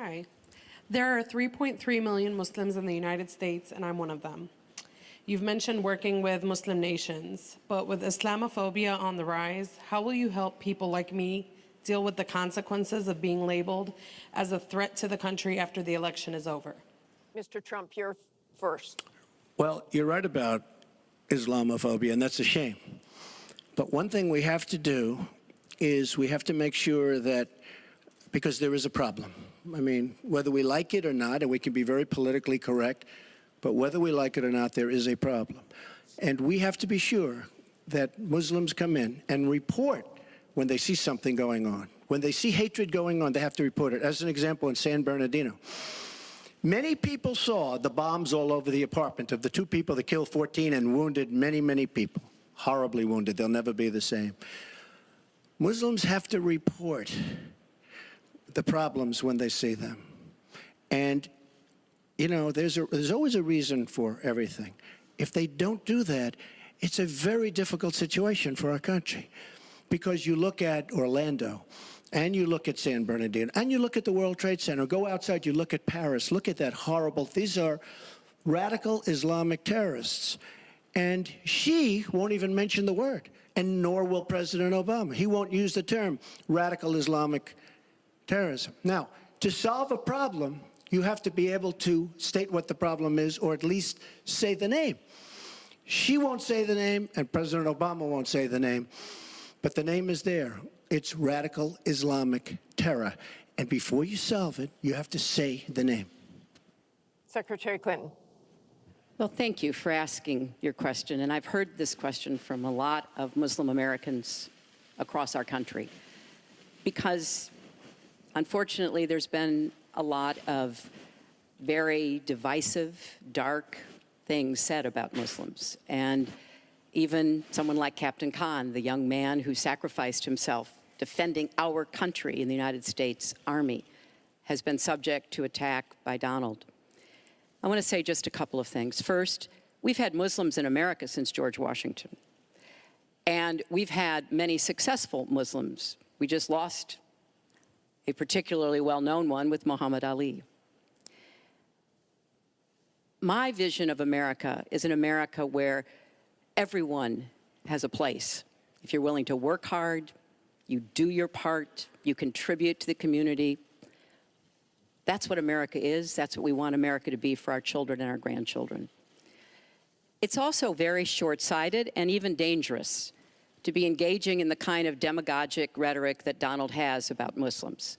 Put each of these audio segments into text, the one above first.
Hi. There are 3.3 million Muslims in the United States, and I'm one of them. You've mentioned working with Muslim nations, but with Islamophobia on the rise, how will you help people like me deal with the consequences of being labeled as a threat to the country after the election is over? Mr. Trump, you're first. Well, you're right about Islamophobia, and that's a shame. But one thing we have to do is we have to make sure that, because there is a problem. I mean, whether we like it or not, and we can be very politically correct, but whether we like it or not, there is a problem. And we have to be sure that Muslims come in and report when they see something going on. When they see hatred going on, they have to report it. As an example, in San Bernardino, many people saw the bombs all over the apartment of the two people that killed 14 and wounded many, many people. Horribly wounded. They'll never be the same. Muslims have to report the problems when they see them. And, you know, there's always a reason for everything. If they don't do that, it's a very difficult situation for our country. Because you look at Orlando, and you look at San Bernardino, and you look at the World Trade Center, go outside, you look at Paris, look at that horrible, these are radical Islamic terrorists. And she won't even mention the word, and nor will President Obama. He won't use the term radical Islamic terrorism. Now, to solve a problem, you have to be able to state what the problem is, or at least say the name. She won't say the name, and President Obama won't say the name, but the name is there. It's radical Islamic terror. And before you solve it, you have to say the name. Secretary Clinton. Well, thank you for asking your question. And I've heard this question from a lot of Muslim Americans across our country. Because, unfortunately, there's been a lot of very divisive, dark things said about Muslims. And even someone like Captain Khan, the young man who sacrificed himself defending our country in the United States Army, has been subject to attack by Donald. I want to say just a couple of things. First, we've had Muslims in America since George Washington. And we've had many successful Muslims. We just lost a particularly well-known one with Muhammad Ali. My vision of America is an America where everyone has a place. If you're willing to work hard, you do your part, you contribute to the community. That's what America is. That's what we want America to be for our children and our grandchildren. It's also very short-sighted and even dangerous to be engaging in the kind of demagogic rhetoric that Donald has about Muslims.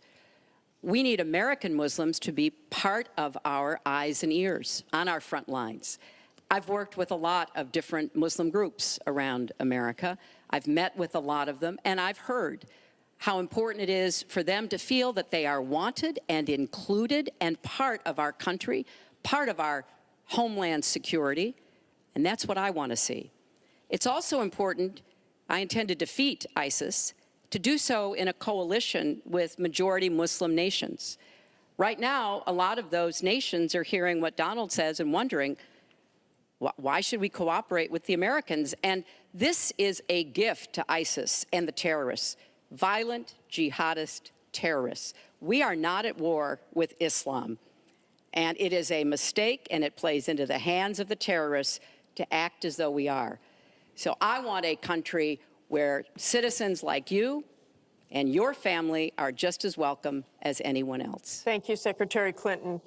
We need American Muslims to be part of our eyes and ears on our front lines. I've worked with a lot of different Muslim groups around America. I've met with a lot of them, and I've heard how important it is for them to feel that they are wanted and included and part of our country, part of our homeland security, and that's what I want to see. It's also important, I intend to defeat ISIS, to do so in a coalition with majority Muslim nations. Right now, a lot of those nations are hearing what Donald says and wondering, why should we cooperate with the Americans? And this is a gift to ISIS and the terrorists, violent jihadist terrorists. We are not at war with Islam. And it is a mistake, and it plays into the hands of the terrorists to act as though we are. So I want a country where citizens like you and your family are just as welcome as anyone else. Thank you, Secretary Clinton.